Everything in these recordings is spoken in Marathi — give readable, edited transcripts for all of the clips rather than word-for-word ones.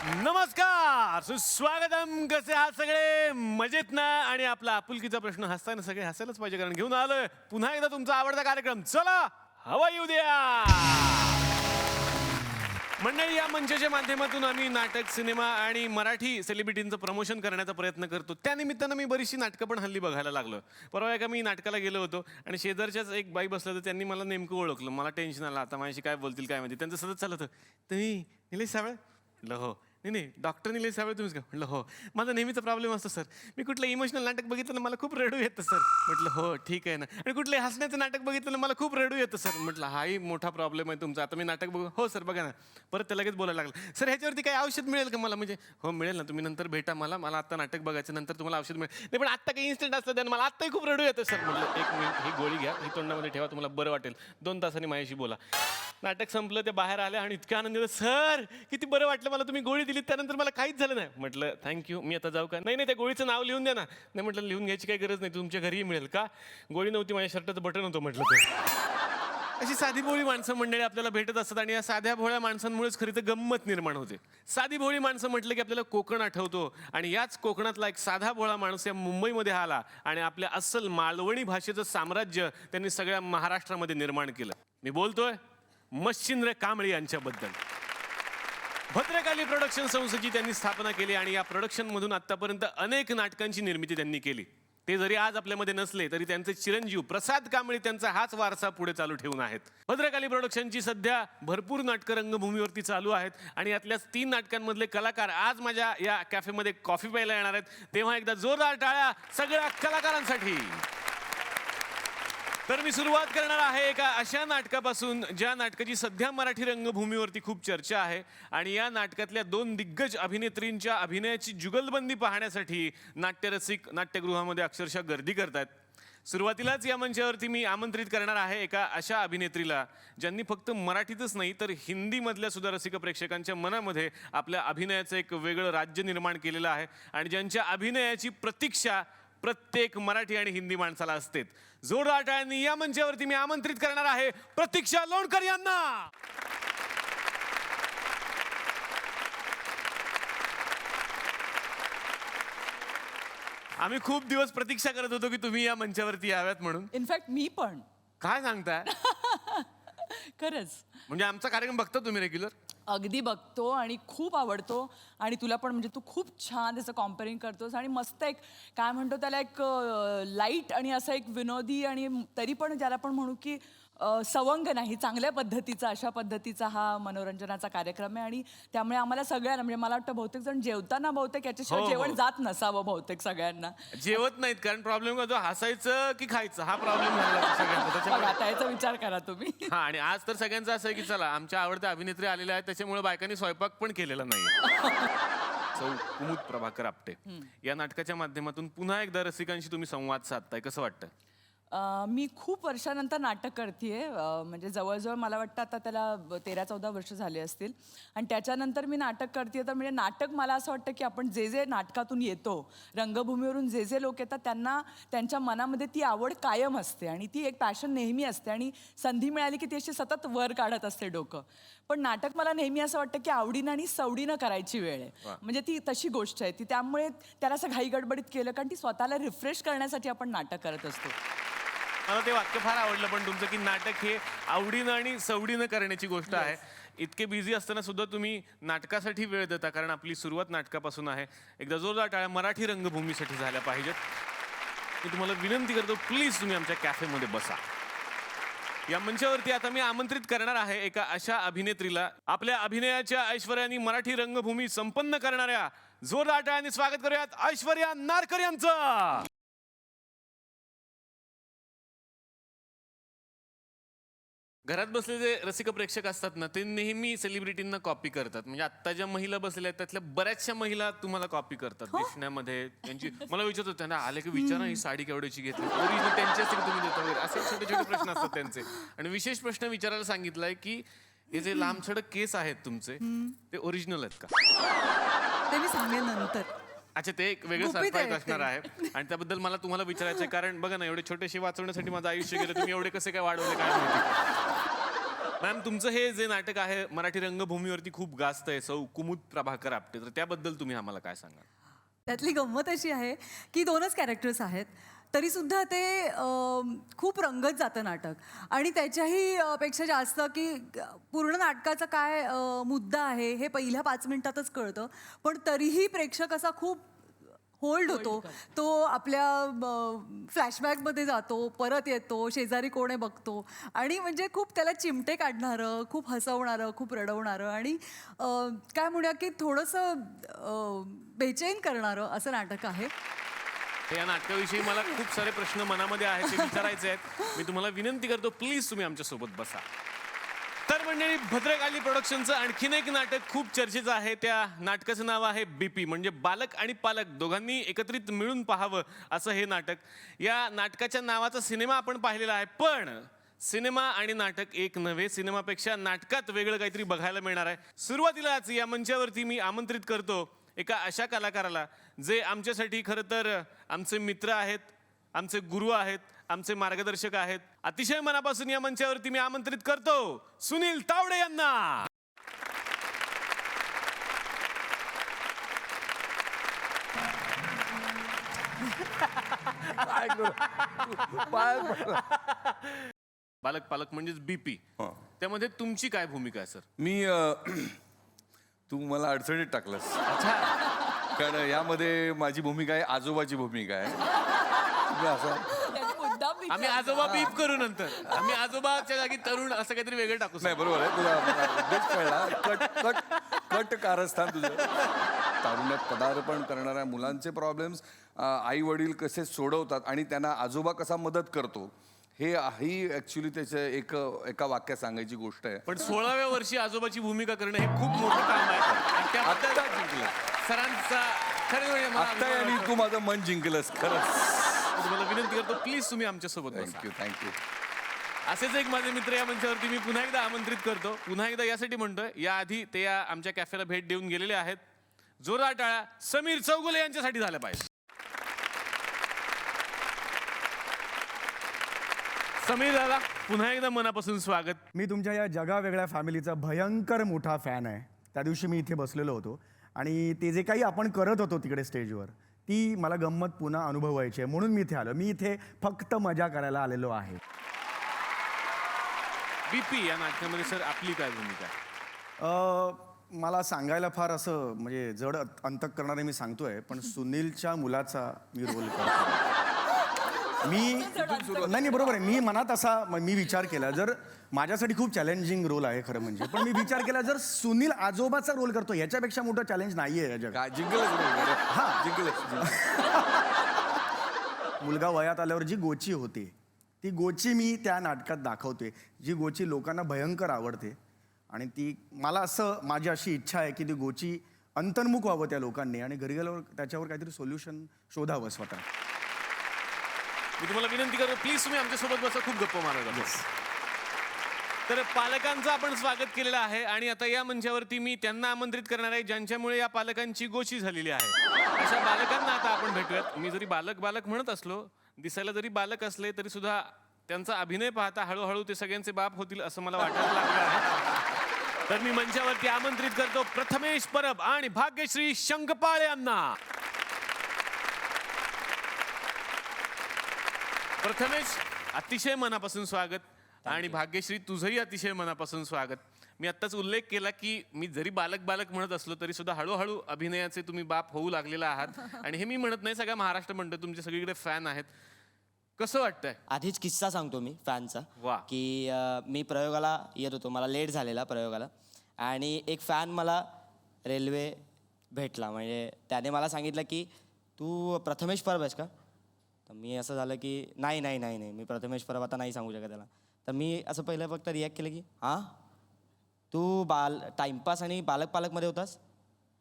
नमस्कार, सुस्वागतम. कसे आहात सगळे? मजेत ना? आणि आपला आपुलकीचा प्रश्न हसताना सगळे हसायलाच पाहिजे, कारण घेऊन आलोय पुन्हा एकदा तुमचा आवडता कार्यक्रम. चला हवा येऊ द्या. मंडळी, या मंचाच्या माध्यमातून आम्ही नाटक, सिनेमा आणि मराठी सेलिब्रिटींचं प्रमोशन करण्याचा प्रयत्न करतो. त्यानिमित्तानं मी बरीचशी नाटकं पण हल्ली बघायला लागलो. परवा एका मी नाटकाला गेलो होतो आणि शेजारच्याच एक बाई बसलं, तर त्यांनी मला नेमकं ओळखलं. मला टेन्शन आलं, आता माझ्याशी काय बोलतील काय माहिती. त्यांचं सतत चाललं होतं, तुम्ही निलेश सावळे? म्हटलं हो. नाही, डॉक्टर निलेश सावळे तुम्हीच का? म्हटलं हो. माझा नेहमीचा प्रॉब्लेम असतो सर, मी कुठलं इमोशनल नाटक बघितलं ना मला खूप रडू येतं सर. म्हटलं हो ठीक आहे ना. आणि कुठले हसण्याचं नाटक बघितलं ना मला खूप रडू येतं सर. म्हटलं हाही मोठा प्रॉब्लेम आहे तुमचा. आता मी नाटक बघू? हो सर बघा ना. परत ते लगेच बोलायला लागलं, सर ह्याच्यावरती काही औषध मिळेल का मला? म्हणजे हो मिळेल ना, तुम्ही नंतर भेटा मला, मला आता नाटक बघायचं, नंतर तुम्हाला औषध मिळेल. नाही पण आत्ता काही इन्स्टंट असतं त्यानं, मला आत्ताही खूप रडू येतं सर. म्हटलं एक मिनिट, ही गोळी घ्या, ही तोंडामध्ये ठेवा, तुम्हाला बरं वाटेल. 2 तासांनी माझ्याशी बोला. नाटक संपलं, ते बाहेर आले आणि इतक्या आनंद झाला, सर किती बरं वाटलं मला, तुम्ही गोळी दिली त्यानंतर मला काहीच झालं नाही. म्हटलं थँक्यू, मी आता जाऊ का? नाही, त्या गोळीचं नाव लिहून द्या ना. नाही म्हटलं लिहून घ्यायची काही गरज नाही, तुमच्या घरीही मिळेल. का? गोळी नव्हती, माझ्या शर्टाचं बटन होतं. म्हटलं ते अशी साधी भोळी माणसं मंडळी आपल्याला भेटत असतात आणि या साध्या भोळ्या माणसांमुळेच खरी तर गंमत निर्माण होते. साधी भोळी माणसं म्हटलं की आपल्याला कोकण आठवतो आणि याच कोकणातला एक साधा भोळा माणूस या मुंबईमध्ये आला आणि आपल्या अस्सल मालवणी भाषेचं साम्राज्य त्यांनी सगळ्या महाराष्ट्रामध्ये निर्माण केलं. मी बोलतोय मच्छिंद्र कांबळी यांच्याबद्दल. भद्रकाली प्रोडक्शन संस्थेची त्यांनी स्थापना केली आणि या प्रोडक्शनमधून आतापर्यंत अनेक नाटकांची निर्मिती त्यांनी केली. ते जरी आज आपल्यामध्ये नसले तरी त्यांचे चिरंजीव प्रसाद कांबळी त्यांचा हाच वारसा पुढे चालू ठेवून आहेत. भद्रकाली प्रोडक्शनची सध्या भरपूर नाटकं रंगभूमीवरती चालू आहेत आणि यातल्याच 3 नाटकांमधले कलाकार आज माझ्या या कॅफेमध्ये कॉफी प्यायला येणार आहेत. तेव्हा एकदा जोरदार टाळ्या सगळ्या कलाकारांसाठी. तर मी सुरुवात करणार आहे एका अशा नाटकापासून ज्या नाटकाची सध्या मराठी रंगभूमीवरती खूप चर्चा आहे आणि या नाटकातल्या 2 दिग्गज अभिनेत्रींच्या अभिनयाची जुगलबंदी पाहण्यासाठी नाट्यरसिक नाट्यगृहामध्ये अक्षरशः गर्दी करतात. सुरुवातीलाच या मंचावरती मी आमंत्रित करणार आहे एका अशा अभिनेत्रीला ज्यांनी फक्त मराठीतच नाही तर हिंदीमधल्या सुद्धा रसिक प्रेक्षकांच्या मनामध्ये आपल्या अभिनयाचं एक वेगळं राज्य निर्माण केलेलं आहे आणि ज्यांच्या अभिनयाची प्रतीक्षा प्रत्येक मराठी आणि हिंदी माणसाला असते. जोरदार टाळ्यांनी या मंचावरती मी आमंत्रित करणार आहे प्रतीक्षा लोणकर यांना. आम्ही खूप दिवस प्रतीक्षा करत होतो की तुम्ही या मंचावरती याव्यात म्हणून. इनफॅक्ट मी पण. काय सांगताय? खरंच म्हणजे आमचा कार्यक्रम बघता तुम्ही रेग्युलर? अगदी बघतो आणि खूप आवडतो आणि तुला पण म्हणजे तू खूप छान त्याचं कॉम्पेअरिंग करतोस आणि मस्त एक काय म्हणतो त्याला एक लाईट आणि असं एक विनोदी आणि तरी पण ज्याला पण म्हणू की सवंग नाही चांगल्या पद्धतीचा अशा पद्धतीचा हा मनोरंजनाचा कार्यक्रम आहे आणि त्यामुळे आम्हाला सगळ्यांना म्हणजे मला वाटतं बहुतेक जण जेवताना बहुतेक याच्याशिवाय जेवण जात नसावं बहुतेक सगळ्यांना. जेवत नाहीत कारण प्रॉब्लेम होतो हसायचं की खायचं हा प्रॉब्लेम झाला सगळ्यांचा. आता याचा विचार करा तुम्ही. हा आणि आज तर सगळ्यांचं असं आहे की चला आमच्या आवडत्या अभिनेत्री आलेल्या आहेत त्याच्यामुळे बायकांनी स्वयंपाक पण केलेला नाही. सौ कुमुद प्रभाकर आपटे या नाटकाच्या माध्यमातून पुन्हा एकदा रसिकांशी तुम्ही संवाद साधताय, कसं वाटतं? मी खूप वर्षानंतर नाटक करतेय म्हणजे जवळजवळ मला वाटतं आता त्याला 13-14 वर्ष झाले असतील आणि त्याच्यानंतर मी नाटक करतेय. तर म्हणजे नाटक मला असं वाटतं की आपण जे जे नाटकातून येतो रंगभूमीवरून जे जे लोक येतात त्यांना त्यांच्या मनामध्ये ती आवड कायम असते आणि ती एक पॅशन नेहमी असते आणि संधी मिळाली की ती अशी सतत वर काढत असते डोकं. पण नाटक मला नेहमी असं वाटतं की आवडीनं आणि सवडीनं करायची वेळ आहे. म्हणजे ती तशी गोष्ट आहे ती, त्यामुळे त्याला असं घाईगडबडीत केलं कारण ती स्वतःला रिफ्रेश करण्यासाठी आपण नाटक करत असतो. मला ते वाक्य फार आवडलं पण तुमचं की नाटक हे आवडीनं आणि सवडीनं करण्याची गोष्ट आहे. इतके बिझी असताना सुद्धा तुम्ही नाटकासाठी वेळ देता कारण आपली सुरुवात नाटकापासून आहे. एकदा जोरदार टाळ्या मराठी रंगभूमीसाठी झाल्या पाहिजेत. मी तुम्हाला विनंती करतो प्लीज तुम्ही आमच्या कॅफेमध्ये बसा. या मंचावरती आता मी आमंत्रित करणार आहे एका अशा अभिनेत्रीला आपल्या अभिनयाच्या ऐश्वर्याने मराठी रंगभूमी संपन्न करणाऱ्या. जोरदार टाळ्यांनी स्वागत करूयात ऐश्वर्या नारकर यांचं. घरात बसलेले रसिक प्रेक्षक असतात ना ते नेहमी सेलिब्रिटींना कॉपी करतात. म्हणजे आत्ता ज्या महिला बसलेल्या आहेत त्यातल्या बऱ्याचशा महिला तुम्हाला कॉपी करतात दिसण्यामध्ये. त्यांची मला विचारत होत्या ना आले की विचारा ही साडी केवढ्याची घेतली, ओरिजिनल त्यांची असते की तुम्ही देता वगैरे असे छोटे छोटे प्रश्न असतात त्यांचे. आणि विशेष प्रश्न विचारायला सांगितलाय की हे जे लांबछडक केस आहेत तुमचे ते ओरिजिनल आहेत का? ते मी सांगेन नंतर. अच्छा ते एक वेगळं सरप्राईज असणार आहे आणि त्याबद्दल मला तुम्हाला विचारायचं आहे कारण बघा ना एवढे छोटेसे वाचवण्यासाठी माझं आयुष्य गेलं, तुम्ही एवढे कसे काय वाढवले काय माहिती. मॅम तुमचं हे जे नाटक आहे मराठी रंगभूमीवरती खूप गाजत आहे, सौ कुमुद प्रभाकर आपटे, तर त्याबद्दल तुम्ही आम्हाला काय सांगाल? त्यातली गंमत अशी आहे की 2च कॅरेक्टर्स आहेत, तरीसुद्धा ते खूप रंगत जातं नाटक. आणि त्याच्याही पेक्षा जास्त की पूर्ण नाटकाचा काय मुद्दा आहे हे पहिल्या 5 मिनिटातच कळतं, पण तरीही प्रेक्षक असा खूप होल्ड होतो. तो आपल्या फ्लॅशबॅकमध्ये जातो, परत येतो, शेजारी कोण आहे बघतो, आणि म्हणजे खूप त्याला चिमटे काढणारं, खूप हसवणारं, खूप रडवणारं, आणि काय म्हणूया की थोडंसं बेचैन करणारं असं नाटक आहे. तर या नाटकाविषयी मला खूप सारे प्रश्न मनामध्ये आहेत, ते विचारायचे आहेत. मी तुम्हाला विनंती करतो, प्लीज तुम्ही आमच्यासोबत बसा. तर मंडळी, भद्रकाली प्रोडक्शनचं आणखीन एक नाटक खूप चर्चेचं आहे. त्या नाटकाचं नाव आहे BP, म्हणजे बालक आणि पालक दोघांनी एकत्रित मिळून पाहावं असं हे नाटक. या नाटकाच्या नावाचा सिनेमा आपण पाहिलेला आहे, पण सिनेमा आणि नाटक एक नव्हे. सिनेमापेक्षा नाटकात वेगळं काहीतरी बघायला मिळणार आहे. सुरुवातीलाच या मंचावरती मी आमंत्रित करतो एका अशा कलाकाराला जे आमच्यासाठी खरं तर आमचे मित्र आहेत, आमचे गुरु आहेत, आमचे मार्गदर्शक आहेत. अतिशय मनापासून या मंचावरती मी आमंत्रित करतो सुनील तावडे यांना. बालक पालक म्हणजेच BP, त्यामध्ये तुमची काय भूमिका आहे सर? मी तू मला अडचणीत टाकलंस. कारण यामध्ये माझी भूमिका आहे आजोबाची भूमिका आहे. तुम्ही असं आम्ही आजोबा बीप करू नंतर. आम्ही आजोबाच्या जागी तरुण असं काहीतरी वेगळं टाकू. नाही, बरोबर आहे, तुला उद्देश कळला. कट कट कट कारस्थान तुझं. तारुण्यात पदार्पण करणाऱ्या मुलांचे प्रॉब्लेम्स आई वडील कसे सोडवतात आणि त्यांना आजोबा कसा मदत करतो, हे ही ऍक्च्युली त्याचं एका वाक्यात सांगायची गोष्ट आहे. पण 16व्या वर्षी आजोबाची भूमिका करणं हे खूप मोठं काम आहे. आणि त्याबद्दल आत्ता जिंकलं सरांचा खरं म्हणजे मला आत्ता, आणि तू माझं मन जिंकलंस खरंच. तुम्हाला विनंती करतो, प्लीज तुम्ही आमच्यासोबत बसा. थँक्यू. असेच एक माझे मित्र या मंचावरती मी पुन्हा एकदा आमंत्रित करतो. पुन्हा एकदा यासाठी म्हणतोय, याआधी ते या आमच्या कॅफेला भेट देऊन गेलेले आहेत. जोरदार टाळ्या समीर चौगुले यांच्यासाठी झाल्या पाहिजे. समीर दादा, पुन्हा एकदा मनापासून स्वागत. मी तुमच्या या जगा वेगळ्या फॅमिलीचा भयंकर मोठा फॅन आहे. त्या दिवशी मी इथे बसलेलो होतो आणि ते जे काही आपण करत होतो तिकडे स्टेजवर, ती मला गंमत पुन्हा अनुभवायची आहे, म्हणून मी इथे आलो. मी इथे फक्त मजा करायला आलेलो आहे. BP या नाटकामध्ये सर आपली काय भूमिका आहे? मला सांगायला फार असं म्हणजे जड अंतःकरणाने मी सांगतोय, पण सुनीलच्या मुलाचा मी रोल करतो. नाही, बरोबर आहे. मी मनात असा मी विचार केला, जर माझ्यासाठी खूप चॅलेंजिंग रोल आहे खरं म्हणजे, पण मी विचार केला जर सुनील आजोबाचा रोल करतो याच्यापेक्षा मोठं चॅलेंज नाहीये या जगात. जिंकलंच. मुलगा वयात आल्यावर जी गोची होते ती गोची मी त्या नाटकात दाखवते. जी गोची लोकांना भयंकर आवडते, आणि ती मला असं, माझी अशी इच्छा आहे की ती गोची अंतर्मुख व्हावं त्या लोकांनी, आणि घरी गेल्यावर त्याच्यावर काहीतरी सोल्युशन शोधावं स्वतः. मी तुम्हाला विनंती करतो, प्लीज तुम्ही आमच्यासोबत बसा. खूप गप्पा मारायला. तर पालकांचं आपण स्वागत केलेलं आहे, आणि आता या मंचावरती मी त्यांना आमंत्रित करणार आहे ज्यांच्यामुळे या पालकांची गोची झालेली आहे. अशा बालकांना आता आपण भेटूयात. मी जरी बालक बालक म्हणत असलो, दिसायला जरी बालक असले, तरी सुद्धा त्यांचा अभिनय पाहता हळूहळू ते सगळ्यांचे बाप होतील असं मला वाटायला लागलं आहे. तर मी मंचावरती आमंत्रित करतो प्रथमेश परब आणि भाग्यश्री शंकपाळ यांना. प्रथमेश, अतिशय मनापासून स्वागत, आणि भाग्यश्री तुझंही अतिशय मनापासून स्वागत. मी आत्ताच उल्लेख केला की मी जरी बालक बालक म्हणत असलो तरी सुद्धा हळूहळू अभिनयाचे तुम्ही बाप होऊ लागलेला आहात, आणि हे मी म्हणत नाही, सगळा महाराष्ट्र म्हणतो, तुमचे सगळीकडे फॅन आहेत. कसं वाटतंय? आधीच किस्सा सांगतो मी फॅनचा. वा. की मी प्रयोगाला येत होतो, मला लेट झालेला प्रयोगाला, आणि एक फॅन मला रेल्वे भेटला. म्हणजे त्याने मला सांगितलं की तू प्रथमेश परब आहेस का? तर मी असं झालं की नाही नाही नाही नाही मी प्रथमेश परब आता नाही सांगू शकत त्याला. तर मी असं पहिलं फक्त रिॲक्ट केलं की हां तू टाइमपास आणि बालक पालकमध्ये होतास?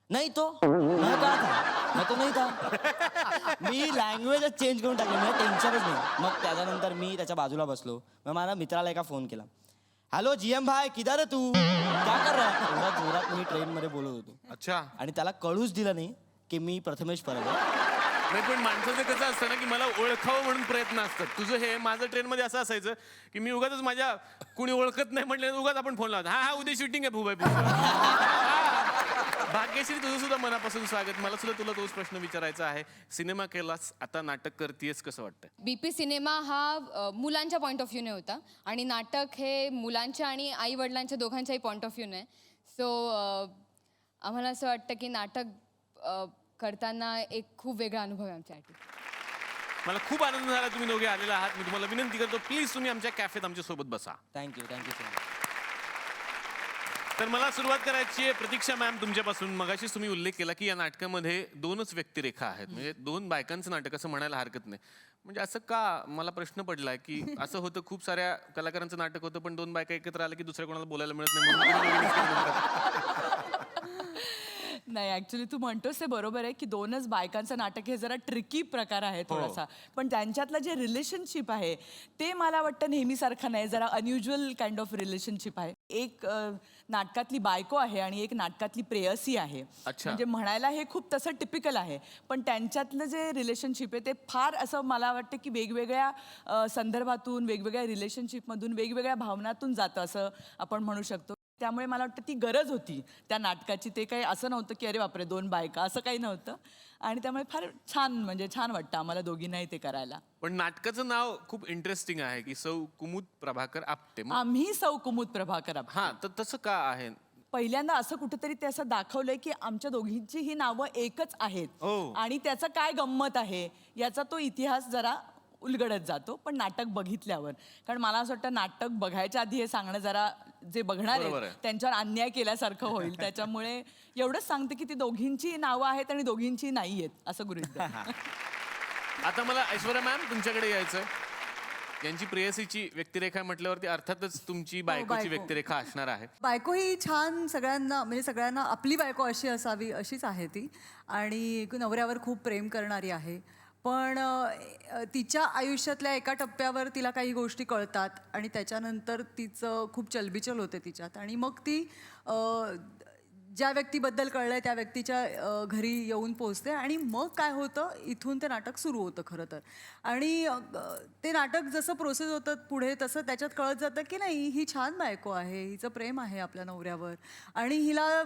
नाही तो नाही था. मी लँग्वेजच चेंज करून टाकली, म्हणजे टेन्शनच नाही. मग त्याच्यानंतर मी त्याच्या बाजूला बसलो. मग माझ्या मित्राला एका फोन केला, हॅलो GM भाई किधर है तू, क्या कर रहा है? एवढा जोरात मी ट्रेनमध्ये बोलत होतो. अच्छा. आणि त्याला कळूच दिलं नाही की मी प्रथमेश परब आहे. नाही पण माणसाचं कसं असतं ना की मला ओळखावं म्हणून प्रयत्न असतात. तुझं हे माझं ट्रेनमध्ये असं असायचं की मी उगाच माझ्या कुणी ओळखत नाही म्हटलं उगाच आपण फोन लावतो. हा उद्या शूटिंग आहे भूबाई भाग्यश्री तुझं सुद्धा मनापासून स्वागत. मला सुद्धा तुला तोच प्रश्न विचारायचा आहे. सिनेमा केलास, आता नाटक करतेस, कसं वाटतं? BP सिनेमा हा मुलांच्या पॉईंट ऑफ व्ह्यूने होता आणि नाटक हे मुलांच्या आणि आई वडिलांच्या दोघांच्याही पॉईंट ऑफ व्ह्यूने. सो आम्हाला असं वाटतं की नाटक करताना एक खूप वेगळा अनुभव आहे आमच्यासाठी. मला खूप आनंद झाला तुम्ही दोघे आलेला आहात. मी तुम्हाला विनंती करतो प्लीज तुम्ही आमच्या कॅफेत आमच्या सोबत बसा. Thank you so much. तर मला सुरुवात करायची आहे प्रतीक्षा मॅम तुमच्यापासून. मगाशीच तुम्ही उल्लेख केला की या नाटकामध्ये 2च व्यक्तिरेखा आहेत, म्हणजे 2 बायकांचं नाटक असं म्हणायला हरकत नाही. म्हणजे असं का? मला प्रश्न पडलाय की असं होतं खूप साऱ्या कलाकारांचं नाटक होतं पण 2 बायका एकत्र आल्या की दुसऱ्या कोणाला बोलायला मिळत नाही म्हणून तुम्ही दोघींनीच केलं नाटक. नाही ऍक्च्युली तू म्हणतोस ते बरोबर आहे की 2च बायकांचं नाटक हे जरा ट्रिकी प्रकार आहे थोडासा. पण त्यांच्यातलं जे रिलेशनशिप आहे ते मला वाटतं नेहमीसारखं नाही, जरा अनयुज्युअल काइंड ऑफ रिलेशनशिप आहे. एक नाटकातली बायको आहे आणि एक नाटकातली प्रेयसी आहे. अच्छा. म्हणजे म्हणायला हे खूप तसं टिपिकल आहे पण त्यांच्यातलं जे रिलेशनशिप आहे ते फार असं मला वाटतं की वेगवेगळ्या संदर्भातून वेगवेगळ्या रिलेशनशिपमधून वेगवेगळ्या भावनातून जातं असं आपण म्हणू शकतो. त्यामुळे मला वाटतं ती गरज होती त्या नाटकाची. ते काही असं नव्हतं की अरे बापरे 2 बायका असं काही नव्हतं. आणि त्यामुळे फार छान वाटतं आम्हाला दोघींनाही ते करायला. पण नाटकाचं नाव खूप इंटरेस्टिंग आहे की सौ कुमुद प्रभाकर आपटे. आम्ही सौ कुमुद प्रभाकर आपटे. हा तर तसं का आहे? पहिल्यांदा असं कुठेतरी ते असं दाखवलंय की आमच्या दोघींची ही नावं एकच आहेत ओ. आणि त्याचं काय गंमत आहे याचा तो इतिहास जरा उलगडत जातो पण नाटक बघितल्यावर. कारण मला असं वाटतं नाटक बघायच्या आधी हे सांगणं जरा जे बघणार बरोबर आहेत आहे. त्यांच्यावर अन्याय केल्यासारखं होईल. त्याच्यामुळे एवढंच सांगते की ती दोघींची नावं आहेत आणि दोघींची नाही आहेत असं गृहीत धरा. आता मला ऐश्वर्या मॅम तुमच्याकडे यायचंय. यांची प्रेयसीची व्यक्तिरेखा म्हटल्यावरती अर्थातच तुमची बायकोची बायको. व्यक्तिरेखा असणार आहे. बायको ही छान सगळ्यांना म्हणजे सगळ्यांना आपली बायको अशी असावी अशीच आहे ती आणि नवऱ्यावर खूप प्रेम करणारी आहे. पण तिच्या आयुष्यातल्या एका टप्प्यावर तिला काही गोष्टी कळतात आणि त्याच्यानंतर तिचं खूप चलबिचल होते तिच्यात आणि मग ती ज्या व्यक्तीबद्दल कळलंय त्या व्यक्तीच्या घरी येऊन पोचते आणि मग काय होतं इथून ते नाटक सुरू होतं खरं तर. आणि ते नाटक जसं प्रोसेस होतं पुढे तसं त्याच्यात कळत जातं की नाही ही छान बायको आहे, हिचं प्रेम आहे आपल्या नवऱ्यावर आणि हिला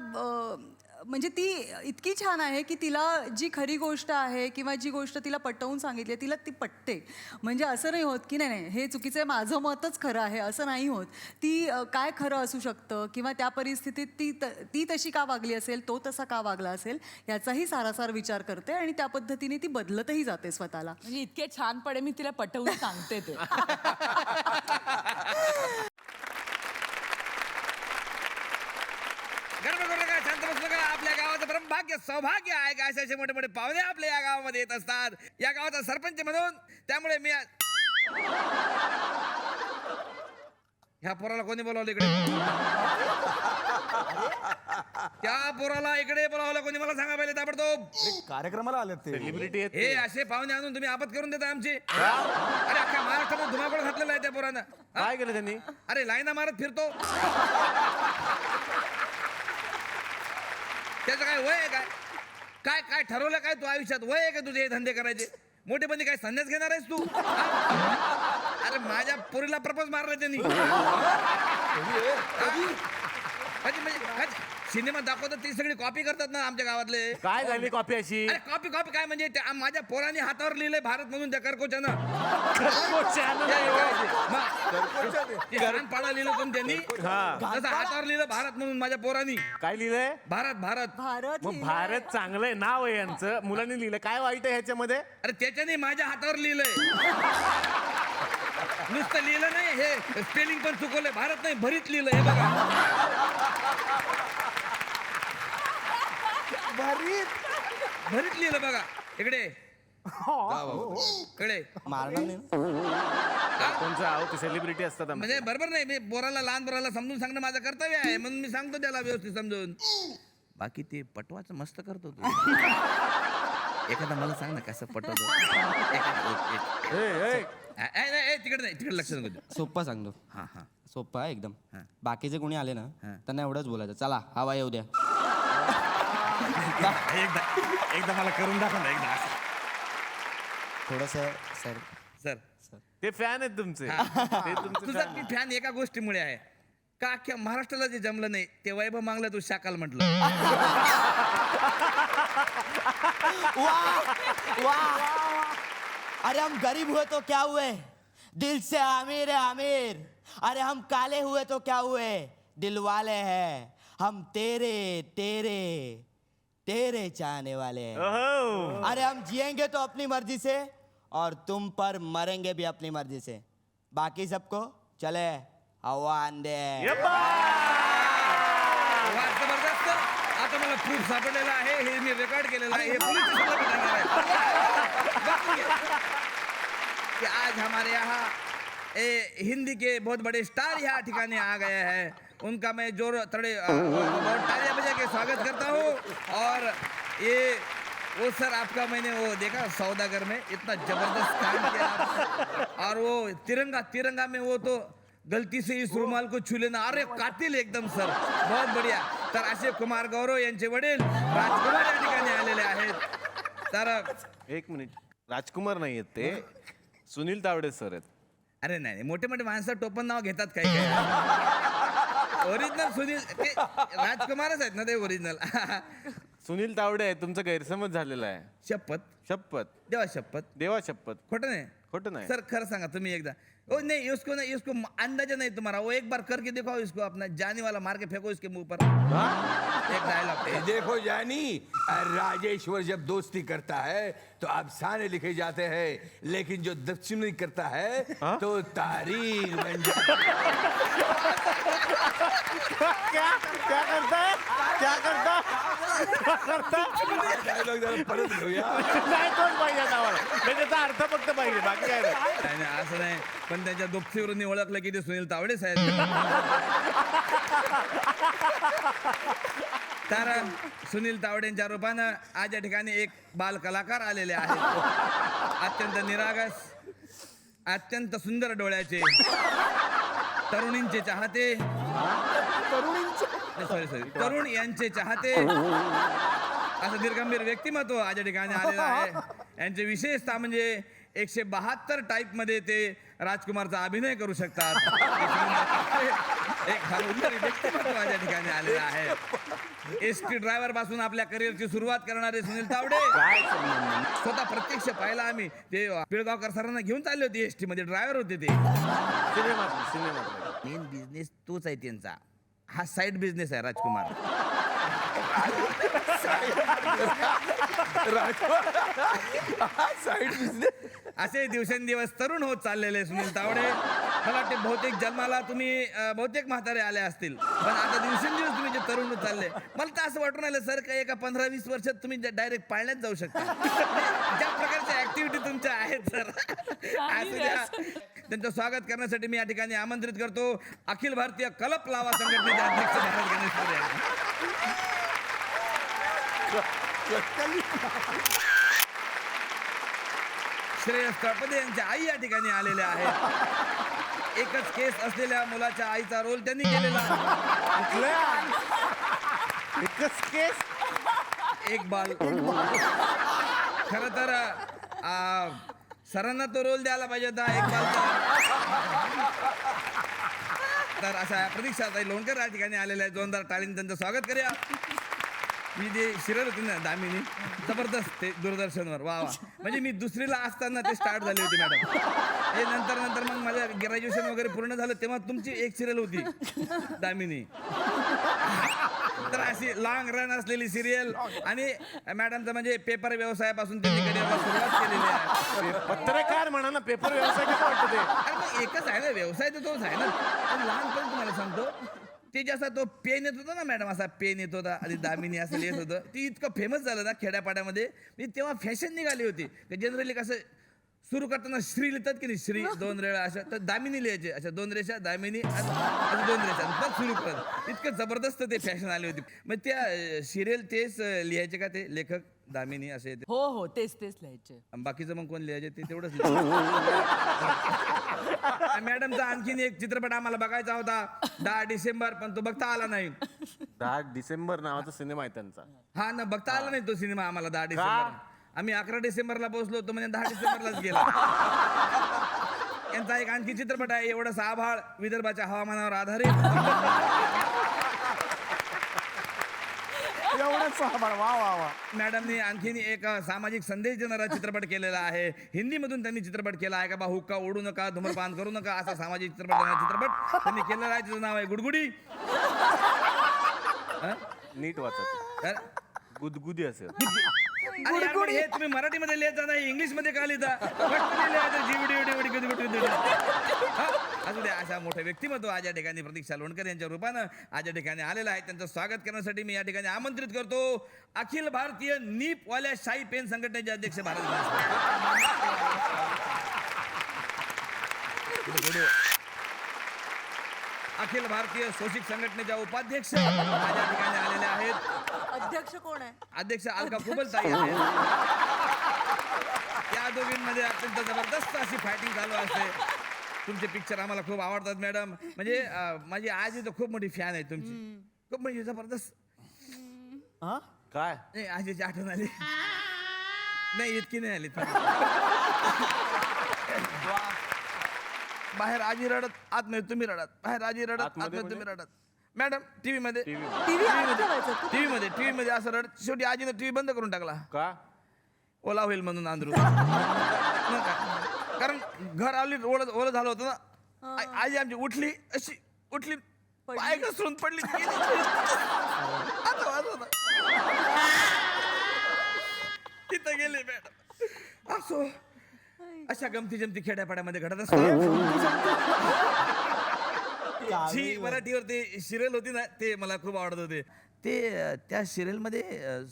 म्हणजे ती इतकी छान आहे की तिला जी खरी गोष्ट आहे किंवा जी गोष्ट तिला पटवून सांगितली तिला ती पटते. म्हणजे असं नाही होत की नाही हे चुकीचं आहे माझं मतच खरं आहे असं नाही होत. ती काय खरं असू शकतं किंवा त्या परिस्थितीत ती तशी का वागली असेल तो तसा का वागला असेल याचाही सारासार विचार करते आणि त्या पद्धतीने ती बदलतही जाते स्वतःला. म्हणजे इतके छानपणे मी तिला पटवून सांगते ते. गर्व करू नका, शांत बसू नका. आपल्या गावाचं ब्रह्मभाग्य सौभाग्य आहे का असे मोठे मोठे पाहुणे आपल्या या गावामध्ये येत असतात. या गावाचा सरपंच म्हणून त्यामुळे मी ह्या पोराला कोणी बोलावलं इकडे? त्या पोराला इकडे बोलावलं कोणी मला सांगा पहिले ताबडतोब. कार्यक्रमाला आले ते सेलिब्रिटी आहेत. हे असे पाहुणे आणून तुम्ही आपत करून देता आमची. अरे अख्ख्या महाराष्ट्रामध्ये धुमाकूळ घातलेला आहे त्या पोरानं. काय केलं त्यांनी? अरे लाईना मारत फिरतो. त्याचं काय वय आहे काय? काय काय ठरवलं काय तू आयुष्यात? वय आहे का तुझे हे धंदे करायचे? मोठेपणी काय संन्यास घेणार आहेस तू? अरे माझ्या पोरीला प्रपोज मारलाय त्यांनी. म्हणजे सिनेमा दाखवतात ती सगळी कॉपी करतात ना आमच्या गावातले. काय झाली कॉपी अशी? अरे कॉपी कॉपी काय म्हणजे माझ्या पोराने हातावर लिहिलंय भारत म्हणून त्या करकोच्यानं. पाडा लिहिलं पण त्यांनी तसं हातावर लिहिलं भारत म्हणून माझ्या पोरांनी. काय लिहिलंय? भारत भारत. भारत मग भारत चांगलंय नाव आहे यांचं, मुलांनी लिहिलं. काय वाईट आहे ह्याच्यामध्ये? अरे त्याच्याने माझ्या हातावर लिहिलंय. नुसतं लिहिलं नाही हे स्पेलिंग पण चुकवलंय. भारत नाही भरीत लिहिलंय. हे बघा भरीत लिहिलं बघा इकडे इकडे. मारणार नाही ना? कोणचं आहो ते सेलिब्रिटी असतात आमचे. म्हणजे बरोबर नाही मी पोराला लहान पोराला समजून सांगणं माझं कर्तव्य आहे म्हणून मी सांगतो त्याला व्यवस्थित समजून. बाकी ते पटवाचं मस्त करतो तू. एखादा मला सांग ना कसं पटवतो. तिकडे नाही तिकडे लक्ष नको देऊ. सोप्पा सांगतो. हा हा सोप्पा आहे एकदम. बाकीचे कोणी आले ना त्यांना एवढंच बोलायचं चला हवा येऊ द्या. एकदा मला करून दाखव ना एकदा. थोडंसं सर सर ते फॅन आहेत तुमचे ते तुमचे तुझा मी फॅन एका गोष्टीमुळे आहे का अख्ख्या महाराष्ट्राला जे जमलं नाही ते वैभव मागलं तू शाकाल म्हटलं अरे हम गरीब हुए तो क्या हुए, दिल से अमीर है अमीर. अरे हम काले हुए तो क्या हुए, दिल वाले हैं. हम तेरे तेरे तेरे चाहने वाले हैं. ओहो. अरे हम जिएंगे तो अपनी मर्जी से और तुम पर मरेंगे भी अपनी मर्जी से. बाकी सबको चले हवा अंदे. यप्पा. वा, जबरदस्त. आता मला प्रूफ सापडलेला आहे हे मी रेकॉर्ड केलेलं आहे हे पोलीस स्टेशनला पाठवणार आहे. कि आज हमारे यहाँ हिंदी के बहुत बड़े स्टार यहाँ ठिकाने आ गए हैं उनका मैं जोर तड़े बहुत तालियां बजा के स्वागत करता हूँ और ये वो सर आपका मैंने वो देखा सौदागर में इतना जबरदस्त काम किया आप और वो तिरंगा में वो तो गलती से इस रुमाल को छू लेना अरे कातिल एकदम सर बहुत बढ़िया तर असे कुमार गौरव यांचे वडील राजकुमार या ठिकाणी आलेले आहेत तर एक मिनिट राजकुमार नाही आहेत ते सुनील तावडे सर आहेत. अरे नाही मोठे मोठे माणसं टोपण नाव घेतात काही काही ओरिजिनल सुनील ते राजकुमारच आहेत ना ते ओरिजिनल सुनील तावडे आहेत तुमचा गैरसमज झालेला आहे. शपथ शपथ देवा शपथ देवा शपथ खोटं नाही खोटं नाही. सर खरं सांगा तुम्ही एकदा ओ नहीं इसको अंदाजा नहीं तुम्हारा वो एक बार करके दिखाओ इसको अपना जाने वाला मार के फेंको इसके मुंह पर एक डायलॉग देखो जानी, राजेश्वर जब दोस्ती करता है तो अफसाने लिखे जाते हैं लेकिन जो दक्षिणी करता है तो तारीख बन जाती क्या क्या करता है क्या करता डायलॉग जरा परत घेऊया. नाही तोच पाहिजे आता आम्हाला. नाही, त्याचा अर्थ फक्त पाहिजे बाकी काय नाही. नाही नाही, असं नाही पण त्यांच्या दोपसीवरून ओळखलं की ते सुनील तावडे साहेब तर सुनील तावडेंच्या रूपानं आज या ठिकाणी एक बाल कलाकार आलेले आहेत अत्यंत निरागस अत्यंत सुंदर डोळ्याचे तरुणींचे चाहते सॉरी तरुण यांचे चाहते असं दीर्घंभीर व्यक्तिमत्व आज या ठिकाणी आलेलं आहे यांची विशेषता म्हणजे 172 टाईप मध्ये ते राजकुमारचा अभिनय करू शकतात एक सुंदर व्यक्तिमत्व आज या ठिकाणी आलेलं आहे एसटी ड्रायव्हर पासून आपल्या करिअरची सुरुवात करणारे सुनील तावडे स्वतः प्रत्यक्ष पाहिला आम्ही ते पिळगावकर सरांना घेऊन चालले होते एसटी मध्ये ड्रायव्हर होते ते सिनेमात मेन बिझनेस तोच आहे त्यांचा हा साईड बिझनेस आहे राजकुमार साईड बिझनेस असे दिवसेंदिवस तरुण होत चाललेले सुनील तावडे मला वाटते बहुतेक जन्माला तुम्ही बहुतेक म्हातारे आले असतील पण आता दिवसेंदिवस तुम्ही जे तरुण होत चालले मला तर असं वाटून आलं सर का एका 15-20 वर्षात तुम्ही डायरेक्ट पाळण्यात जाऊ शकता ज्या प्रकारच्या ऍक्टिव्हिटी तुमच्या आहेत सर असं द्या त्यांचं स्वागत करण्यासाठी मी या ठिकाणी आमंत्रित करतो अखिल भारतीय कलप लावा संघटनेचे अध्यक्ष भारत गणेश पुरे श्रेयस तळपदे यांच्या आई या ठिकाणी आलेल्या आहेत एकच केस असलेल्या मुलाच्या आईचा रोल त्यांनी केलेला एकच केस एक बाल खर तर सरांना तो रोल द्यायला पाहिजे होता एक बालचा तर अशा प्रतीक्षा लोणकर या ठिकाणी आलेल्या आहेत जोरदार टाळीने त्यांचं स्वागत करूया मी जे शिरल होती ना दामिनी जबरदस्त ते दूरदर्शनवर वा वा म्हणजे मी दुसरीला असताना ते स्टार्ट झाली होती मॅडम हे नंतर मग माझं ग्रॅज्युएशन वगैरे पूर्ण झालं तेव्हा तुमची एक सिरियल होती दामिनी तर अशी लॉंग रन असलेली सिरियल आणि मॅडमचं म्हणजे पेपर व्यवसायापासून त्यांनी करिअरला सुरुवात केलेली आहे पत्रकार म्हणा ना पेपर व्यवसाय कसा वाटतं ते अरे मग एकच आहे ना व्यवसाय तर तोच आहे ना आणि लहानपणी तुम्हाला सांगतो ते जसा तो पेन येत होता ना मॅडम असा पेन येत होता आणि दामिनी असं लिहित होतं ती इतकं फेमस झालं ना खेड्यापाड्यामध्ये म्हणजे तेव्हा फॅशन निघाली होती जनरली कसं सुरू करताना श्री लिहितात की नाही श्री 2 रेळा अशा तर दामिनी लिहायचे अशा 2 रेषा दामिनी आणि 2 रेषा मग सुरू करत इतकं जबरदस्त ते फॅशन आली होती मग त्या सिरियल तेच लिहायचे का ते लेखक दामिनी असे हो हो तेच लिहायचे बाकीचं मग कोण लिहायचे ते तेवढंच मॅडमचा आणखीन एक चित्रपट आम्हाला बघायचा होता 10 डिसेंबर पण तो बघता आला नाही 10 डिसेंबर नावाचा सिनेमा आहे त्यांचा हा ना बघता आला नाही तो सिनेमा आम्हाला 10 डिसेंबर आम्ही 11 डिसेंबरला पोहोचलो होतो म्हणजे 10 डिसेंबरलाच गेला. यांचा एक आणखी चित्रपट आहे, एवढंसं आभाळ, विदर्भाच्या हवामानावर आधारित. एवढंच वा वा वा. मॅडमनी आणखीन एक सामाजिक संदेश देणारा चित्रपट केलेला आहे. हिंदीमधून त्यांनी चित्रपट केला आहे का बा, हुक्का ओढू नका, धूम्रपान करू नका, असा सामाजिक चित्रपट देणारा चित्रपट त्यांनी केलेला आहे. तिचं नाव आहे गुडगुडी. नीट वाचा, गुदगुदी असेल. अरे यार, पण हे तुम्ही मराठीमध्ये लिहिता नाही, इंग्लिशमध्ये का लिहिता? पटकन लिहायचं, जीवडी एवढी एवढी कधी कुठे. असू द्या, अशा मोठे व्यक्तिमत्व आज या ठिकाणी प्रतीक्षा लोणकर यांच्या रूपानं आज या ठिकाणी आलेलं आहे. त्यांचं स्वागत करण्यासाठी मी या ठिकाणी आमंत्रित करतो अखिल भारतीय नीपवाल्या शाही पेन संघटनेचे अध्यक्ष भारत. अखिल भारतीय शोषिक संघटनेच्या उपाध्यक्ष आज या ठिकाणी आलेले आहेत. अध्यक्ष कोण आहे? अध्यक्ष अलका कुबलताई आहेत. या दोघींमध्ये अत्यंत जबरदस्त अशी फायटिंग चालू असते. तुमचे पिक्चर आम्हाला खूप आवडतात मॅडम. म्हणजे माझी आजी तर खूप मोठी फॅन आहे तुमची, खूप म्हणजे जबरदस्त. काय नाही, आजीची आठवण आली नाही, इतकी नाही आली. बाहेर आजी रडत, आतमध्ये तुम्ही रडत. बाहेर आजी रडत, आतमध्ये तुम्ही रडत. मॅडम टीव्ही मध्ये टीव्ही मध्ये असं रडत. शेवटी आजीने टीव्ही बंद करून टाकला. का? ओला होईल म्हणून अंधारू. कारण घर आली ओलं झालं होतं ना. आजी आमची उठली, अशी उठली, पाय घसरून पडली. तिथं गेले मॅडम. असो, अशा गमती जमती खेड्यापाड्यामध्ये घडत असतात. जी मराठीवरती सिरियल होती ना, ते मला खूप आवडत होते. ते त्या सिरियलमध्ये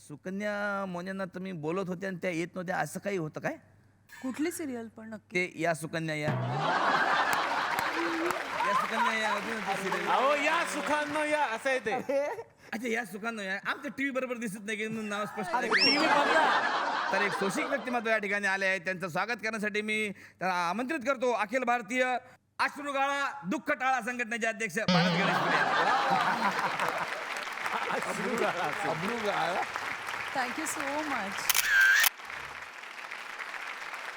सुकन्या मोन्यांना तुम्ही बोलत होते आणि त्या येत नव्हत्या, असं काही होतं काय? कुठली सिरियल पण नक्की? ते या सुकन्या या सुकन्या या होती ना ती सिरियल. अहो, या सुखांनो या असं आहे ते. अच्छा, या सुकन्या या. आमच्या टीव्ही बरोबर दिसत नाही की म्हणून नाव स्पष्ट नाही. टीव्ही बघा. तर एक शोषिक व्यक्तिमत्व या ठिकाणी आले आहेत. त्यांचं स्वागत करण्यासाठी मी त्यांना आमंत्रित करतो अखिल भारतीय अश्रुगाळा दुःख टाळा संघटनेचे अध्यक्ष Bharat Ganesh Pure. Thank you so much.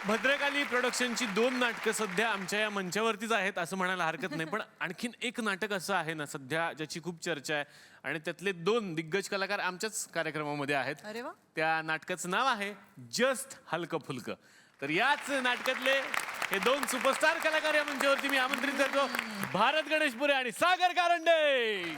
Bhadrakali प्रोडक्शनची 2 नाटकं सध्या आमच्या या मंचावरतीच आहेत असं म्हणायला हरकत नाही. पण आणखीन एक नाटक असं आहे ना सध्या ज्याची खूप चर्चा आहे आणि त्यातले 2 दिग्गज कलाकार आमच्याच कार्यक्रमामध्ये आहेत. अरे वा. त्या नाटकाचं नाव आहे जस्ट हलकं फुलकं. तर याच नाटकातले हे 2 सुपरस्टार कलाकार या मंचावरती मी आमंत्रित करतो, भारत गणेशपुरे आणि सागर कारंडे.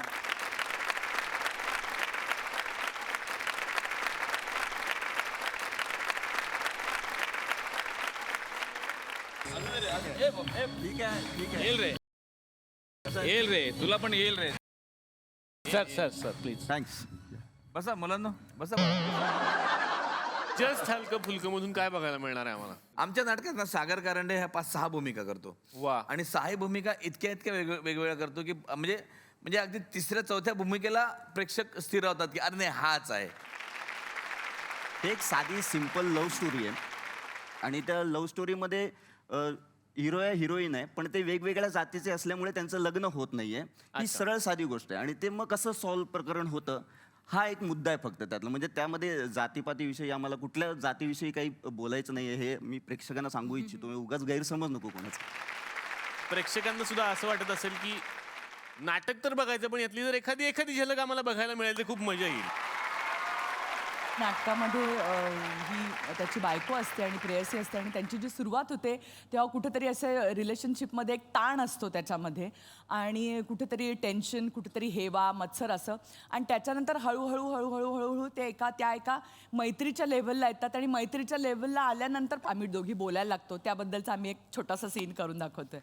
येईल रे, तुला पण येईल रे. Sir please. थँक्स. बसा मुलांना, बसा. जस्ट हलकं फुलकं मधून काय बघायला मिळणार आहे आम्हाला? आमच्या नाटकात ना सागर कारंडे ह्या 5-6 भूमिका करतो. वा. आणि 6 भूमिका इतक्या वेगवेगळ्या करतो की म्हणजे अगदी 3ऱ्या-4थ्या भूमिकेला प्रेक्षक स्थिर होतात की अरे नाही हाच आहे. हे एक साधी सिंपल लव्ह स्टोरी आहे आणि त्या लव्ह स्टोरीमध्ये हिरो आहे हिरोईन आहे, पण ते वेगवेगळ्या जातीचे असल्यामुळे त्यांचं लग्न होत नाहीये. ही सरळ साधी गोष्ट आहे आणि ते मग कसं सॉल्व्ह प्रकरण होतं हा एक मुद्दा आहे फक्त त्यातला. म्हणजे त्यामध्ये जातीपातीविषयी आम्हाला कुठल्या जातीविषयी काही बोलायचं नाहीये हे मी प्रेक्षकांना सांगू इच्छितो. उगाच गैरसमज नको कोणाचा. प्रेक्षकांना सुद्धा असं वाटत असेल की नाटक तर बघायचं पण यातली जर एखादी झलक आम्हाला बघायला मिळेल तर खूप मजा येईल. नाटकामध्ये ही त्याची बायको असते आणि प्रेयसी असते आणि त्यांची जी सुरुवात होते तेव्हा कुठेतरी असे रिलेशनशिपमध्ये एक ताण असतो त्याच्यामध्ये आणि कुठेतरी टेन्शन, कुठेतरी हेवा मत्सर असं. आणि त्याच्यानंतर हळूहळू ते एका मैत्रीच्या लेवलला येतात आणि मैत्रीच्या लेवलला आल्यानंतर आम्ही दोघी बोलायला लागतो. त्याबद्दलचा आम्ही एक छोटासा सीन करून दाखवतोय.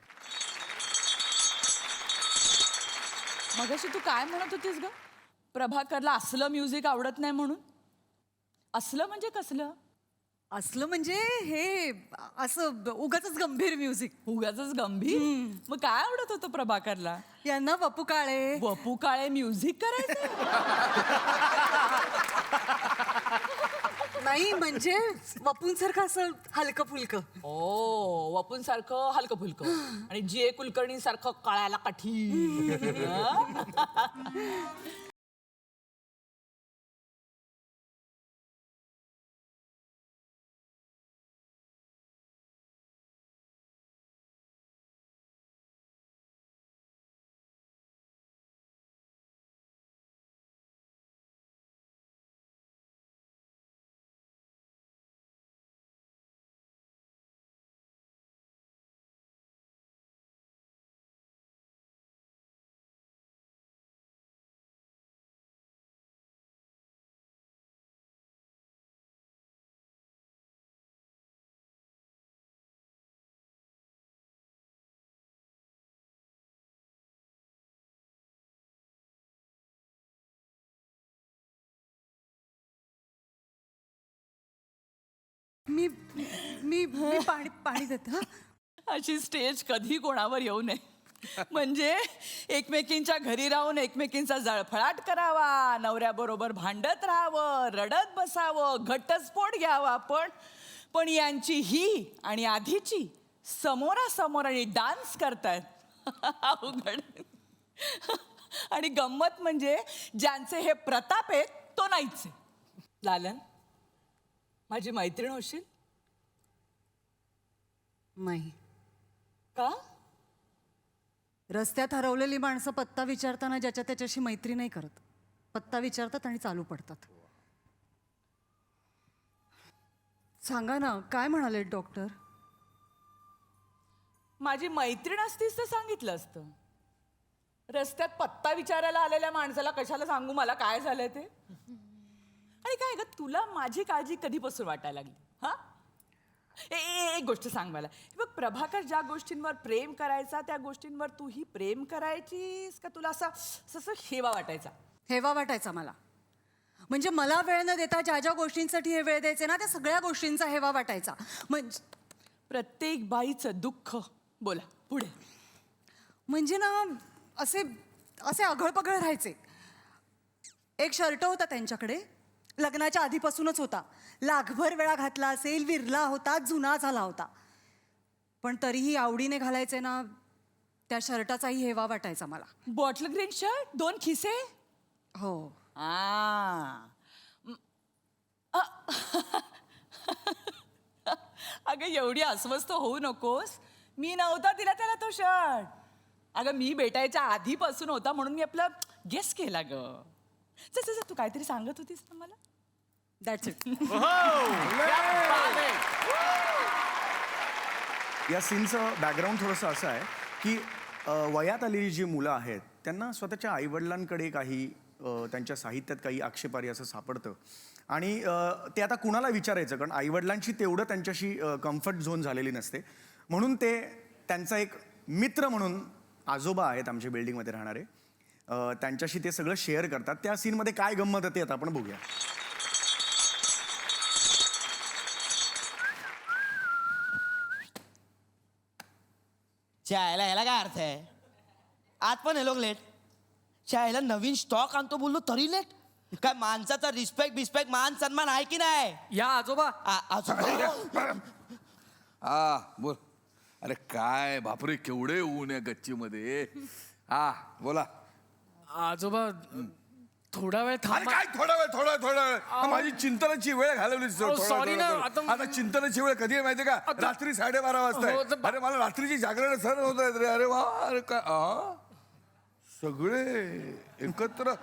मगाशी तू काय म्हणत होतीस ग? प्रभाकरला असलं म्युझिक आवडत नाही म्हणून? असलं म्हणजे कसलं? असलं म्हणजे हे असं उगाचच गंभीर म्युझिक. उगाचच गंभीर? मग काय आवडत होतं प्रभाकरला? यांना वपू काळे म्युझिक करायचं? नाही म्हणजे वपूंसारखं असं हलकं फुलकं. ओ, वपून सारखं हलकं फुलकं आणि जी कुलकर्णी सारखं कळायला कठीण. मी मी मी पाणी देते हा. अशी स्टेज कधी कोणावर येऊ नये. म्हणजे एकमेकींच्या घरी राहून एकमेकींचा जळफळाट करावा, नवऱ्याबरोबर भांडत राहावं, रडत बसावं, घटस्फोट घ्यावा. पण यांची ही आणि आधीची समोरासमोर आणि डान्स करतायत. अवघड. आणि गंमत म्हणजे ज्यांचे हे प्रताप आहेत तो नाहीच आहे. लालन, माझी मैत्रीण होशील? नाही. का? रस्त्यात हरवलेली माणसं पत्ता विचारताना ज्याच्या त्याच्याशी मैत्री नाही करत. पत्ता विचारतात आणि चालू पडतात. सांगा ना, काय म्हणाले डॉक्टर? माझी मैत्रीण असतीस तर सांगितलं असतं. रस्त्यात पत्ता विचारायला आलेल्या माणसाला कशाला सांगू मला काय झालंय ते? आणि काय ग, तुला माझी काळजी कधीपासून वाटायला लागली? हा, एक गोष्ट सांग मला. हे बघ, प्रभाकर ज्या गोष्टींवर प्रेम करायचा त्या गोष्टींवर तूही प्रेम करायचीस का? तुला असं हेवा वाटायचा? हेवा वाटायचा मला. म्हणजे मला वेळ न देता ज्या ज्या गोष्टींसाठी हे वेळ द्यायचे ना, त्या सगळ्या गोष्टींचा हेवा वाटायचा. म्हणजे प्रत्येक बाईचं दुःख. बोला पुढे. म्हणजे ना, असे अघळपघळ राहायचे. एक शर्ट होता त्यांच्याकडे, लग्नाच्या आधीपासूनच होता. लाखभर वेळा घातला असेल, विरला होता, जुना झाला होता. पण तरीही आवडीने घालायचे ना, त्या शर्टाचाही हेवा वाटायचा मला. बॉटल ग्रीन शर्ट, 2 खिसे. हो. अगं, एवढी अस्वस्थ होऊ नकोस. मी नव्हता दिला त्याला तो शर्ट. अगं, मी भेटायच्या आधीपासून होता म्हणून मी आपलं गेस केला ग. तू काहीतरी सांगत होतीस ना मला. That's it. या सीनचं बॅकग्राऊंड थोडंसं असं आहे की वयात आलेली जी मुलं आहेत त्यांना स्वतःच्या आईवडिलांकडे काही त्यांच्या साहित्यात काही आक्षेपार्ह असं सापडतं. आणि ते आता कुणाला विचारायचं, कारण आईवडिलांची तेवढं त्यांच्याशी कम्फर्ट झोन झालेली नसते. म्हणून ते त्यांचा एक मित्र म्हणून आजोबा आहेत आमच्या बिल्डिंगमध्ये राहणारे, त्यांच्याशी ते सगळं शेअर करतात. त्या सीनमध्ये काय गंमत आहे ते आता आपण बघूया. चायला ह्याला काय अर्थ आहे? आज पण हे लोक लेट. चायला नवीन स्टॉक आणतो बोललो तरी लेट. काय माणसाचा रिस्पेक्ट मान सन्मान आहे की नाही? या आजोबा. हा बोल. अरे काय बापरे, केवढे ऊन आहे गच्चीमध्ये. हा बोला. आजोबा थोडा वेळ अरे थांबा. काय थोडा वेळ हा, माझी चिंतनाची वेळ घालवली. sorry ना, आता चिंतनाची वेळ कधी आहे माहितीये का? रात्री 12:30 वाजता हो, आहे. अरे मला रात्रीची जागरण सहन होत आहेत रे. अरे वा, अरे काय सगळे एकत्र.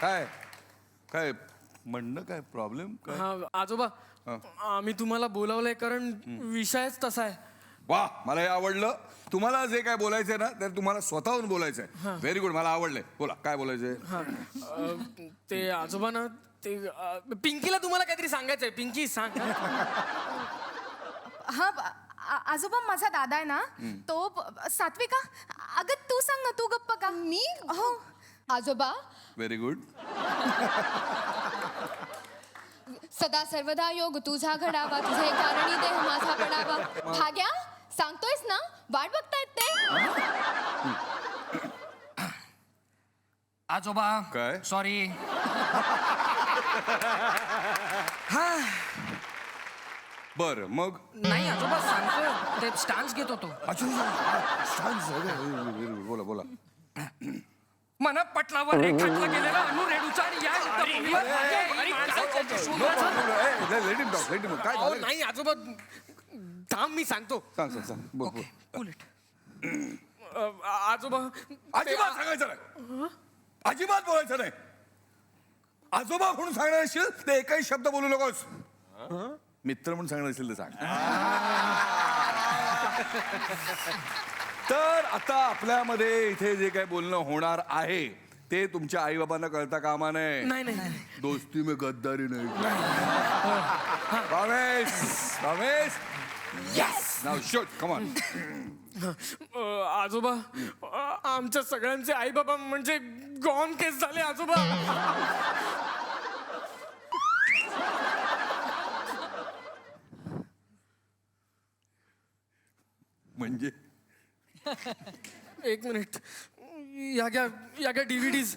काय काय म्हणणं, काय प्रॉब्लेम काय? हा आजोबा, आम्ही तुम्हाला बोलावलंय कारण विषयच तसा आहे. वा, मला हे आवडलं. तुम्हाला जे काय बोलायचंय ना तर तुम्हाला स्वतःहून बोलायचंय. व्हेरी गुड, मला आवडलंय. बोला काय बोलायचंय. ते आजोबा ना, ते पिंकीला तुम्हाला काहीतरी सांगायचंय. पिंकी सांग. हा आजोबा, माझा दादा आहे ना, तो सात्विका. अगं तू सांग ना, तू गप्प का? मी हो आजोबा. Very good. सदा सर्वदा योग तुझा घडावा, तुझे कारणी देह माझा पडावा. भाग्या, सांगतोयस ना? वाट बघतायत ते. आजोबा काय? सॉरी. बर मग. नाही आजोबा, सांगतो ते स्टान्स घेत होतो. बोला बोला. मन पटलावर रेखाटला गेलेला अनुरेणूचा आणि या युद्धभूमीवर लेट हिम टॉक. काय अहो, झालं? नाही आजोबा, थांब मी सांगतो. सांग बोल बोल. उलट आजोबा, अजिबात सांगायचं नाही. अजिबात बोलायचं नाही. आजोबा म्हणून सांगणार असेल ते एकही शब्द बोलू नकोस. मित्र म्हणून सांगणार असेल तर सांग. तर आता आपल्यामध्ये इथे जे काही बोलणं होणार आहे ते तुमच्या आई बाबांना कळता कामा नये. नाही. दोस्ती में गद्दारी नाही. Ramesh yes, now shoot, come on. आजोबा, आमच्या सगळ्यांचे आई बाबा म्हणजे गॉन केस झाले आजोबा. एक मिनिट या घ्या DVDs.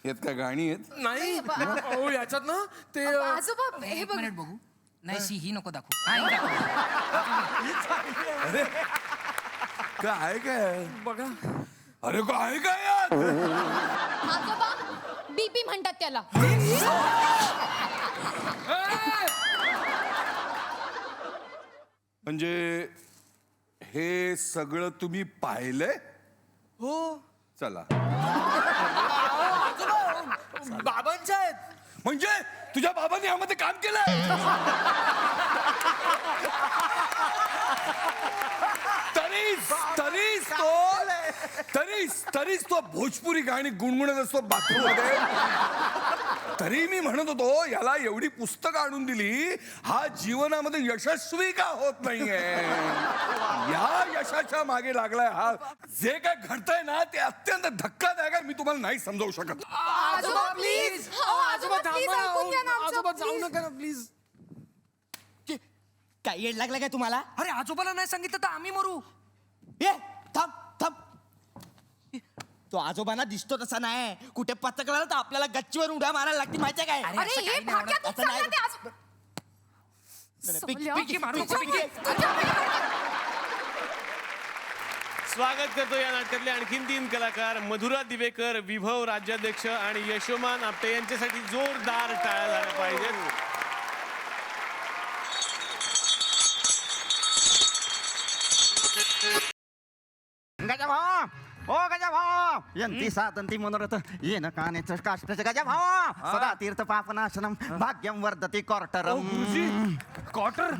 यात काय गाणी आहेत? नाही अहो याच्यात ना ते आजोबा हे बघ मिनिट बघू नाही ही नको दाखवू हा, ही दाखव. अरे काय काय बघा. अरे काय काय यात? आजोबा BP म्हणतात त्याला. म्हणजे हे सगळं तुम्ही पाहिलंय? हो चला. बाबांच्या आहेत. म्हणजे तुझ्या बाबांनी यामध्ये काम केलंय? तरीच तो भोजपुरी गाणी गुणगुणत असतो बाथरूम मध्ये. तरी मी म्हणत होतो याला एवढी पुस्तकं आणून दिली, हा जीवनामध्ये यशस्वी का होत नाहीये? या यशाच्या मागे लागलाय हा. जे काय घडतंय ना ते अत्यंत धक्कादायक आहे. मी तुम्हाला नाही समजावू शकत. आजोबा प्लीज. आजोबा please थांबा ऐकून घ्या ना ना. आमचं, आजोबा जाऊ please. नका ना प्लीज. काय येड लागलं काय तुम्हाला? अरे आजोबाला नाही सांगितलं तर आम्ही मरू. ये थांब थांब. तो आजोबांना दिसतो तसा नाही. कुठे पचकला तर आपल्याला गच्चीवर उड्या मारायला लागती माहितीये काय? अरे, अरे असं हे काही नाही भाग्या तू असं नाही. चालला ते आजोबा. पिंकी मारू नको, पिंकी. स्वागत करतो या नाटकातले आणखीन 3 कलाकार मधुरा दिवेकर, विभव राज्याध्यक्ष आणि यशोमान आपटे यांच्यासाठी जोरदार टाळ्या झाल्या पाहिजेत. गजा भावा ओ गजा भावा यंती साधंती मनोरथ येन कानेच काष्टच गजा भावा सदा तीर्थ पापनाशनम भाग्यम वर्धती क्वार्टरम. क्वार्टर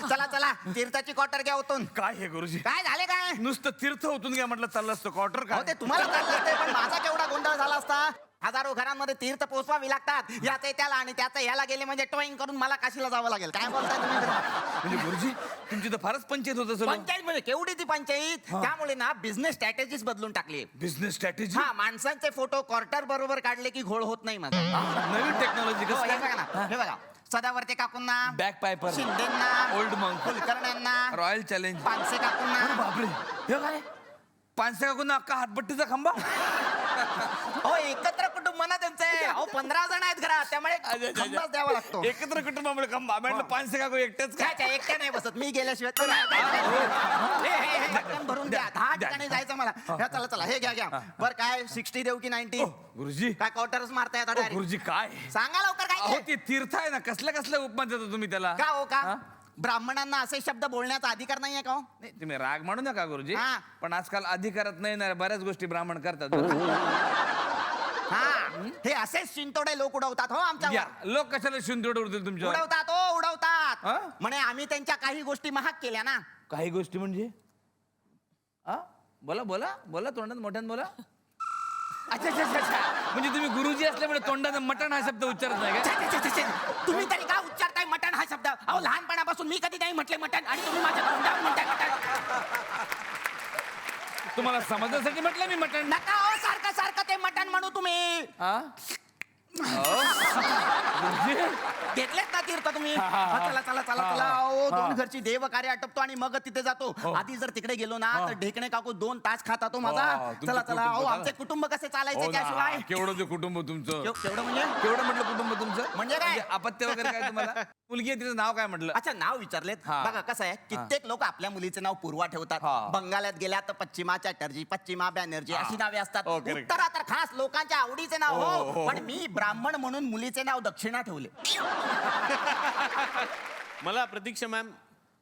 चला चला तीर्थाची क्वार्टर घ्या होतून. काय हे गुरुजी? काय झाले काय? नुसतं तीर्थ होतून काय म्हटलं चाललं असतं क्वार्टर हो काय? ते तुम्हाला चाललं असते, पण माझा केवढा गोंधळ झाला असता. हजारो घरांमध्ये तीर्थ पोचवावी लागतात. याचे त्याला आणि त्याचं याला गेले म्हणजे टोईंग करून मला काशीला जावं लागेल. काय बोलताय तुम्ही? म्हणजे गुरुजी तुमची तर फारच पंचायत होत असेल. पंचायत म्हणजे केवढी ती पंचायत. त्यामुळे ना बिझनेस स्ट्रॅटेजीच बदलून टाकली. बिझनेस स्ट्रॅटेजी हा माणसांचे फोटो क्वार्टर बरोबर काढले की घोळ होत नाही माझा. नवीन टेक्नॉलॉजी हो, हे कसं बघा ना, हे बघा सदावर्ते काकूंना, बॅक पायपर, शिंदेंना, ओल्ड मंक, कुलकर्ण्यांना, रॉयल चॅलेंज, पानसे काकूंना. बापरे हे काय? पानसे काकूंना अक्का हातभट्टीचा खंबा. हो एकत्र कुटुंब ना त्यांचे. अहो 15 जण आहेत घरात त्यामुळे खंबाच द्यावा लागतो. एकत्र कुटुंबामुळे खंबा. म्हटलं पानसे काकू एकटेच काय? काय एकट्या नाही बसत मी गेल्याशिवाय तर हे ढक्कन भरून द्या. 10 ठिकाणी जायचं मला. हे चला चला हे घ्या घ्या. बरं काय 60 देऊ की 90? गुरुजी काय क्वार्टर्स मारता येतात direct? गुरुजी काय? सांगा लवकर काय अहो ते? ते तीर्थ आहे ना, कसल्या कसल्या उपमान देता तुम्ही त्याला? का हो का ब्राह्मणांना असे शब्द बोलण्याचा अधिकार नाहीये का हो? नाही तुम्ही राग म्हणू नका गुरुजी, हा. पण आजकाल अधिकारात नाही येणाऱ्या बऱ्याच गोष्टी ब्राह्मण करतात. हा हे असेच शिंतोडे लोक उडवतात हो या, आमच्यावर. लोक कशाला शिंदोड उडतील तुमच्यावर? उडवतात हो उडवतात. हा? म्हणे आम्ही त्यांच्या काही गोष्टी महाग केल्या ना. काही गोष्टी म्हणजे हा? बोला बोला बोला तोंडात मोठ्यानं बोला. अच्छा अच्छा अच्छा अच्छा. म्हणजे तुम्ही गुरुजी असल्यामुळे तोंडात मटण हा शब्द उच्चारत नाही का? छे, छे, छे, छे. तुम्ही तरी का उच्चारताय मटण हा शब्द? अहो लहानपणापासून मी कधी नाही म्हटले मटण आणि तुम्ही माझ्या तोंडावर म्हणताय मटण. तुम्हाला समजण्यासाठी म्हटलं मी मटण. नका हो सारखं सारखं ते मटण म्हणू तुम्ही. हा? घेतलेत ना तीर्थ तुम्ही? हा, चला चला चला चला. अहो 2 घरची देव कार्य आटपतो आणि मग तिथे जातो. आधी जर तिकडे गेलो ना तर ढेकणे काकू 2 तास खाता तो माझा. तुमचं चला चला. अहो कुटुंब आमचे कुटुंब कसे चालायचे हो ना, त्याशिवाय. केवढं ते कुटुंब तुमचं? केवढं म्हणजे? केवढं म्हटलं कुटुंब तुमचं? म्हणजे काय? अपत्य वगैरे काय तुम्हाला? मुलगी आहे तिचं नाव काय म्हटलं? अच्छा नाव विचारलेत. हा. बघा कसं आहे कित्येक लोक आपल्या मुलीचे नाव पूर्वा ठेवतात. हा. बंगालात गेल्या तर पश्चिमा चॅटर्जी, पश्चिमा बॅनर्जी अशी नावे असतात. हो, correct. उत्तरा तर खास लोकांच्या आवडीचे नाव हो, हो. हो. पण मी ब्राह्मण म्हणून मुलीचे नाव दक्षिणा ठेवले. मला प्रतीक्षा मॅम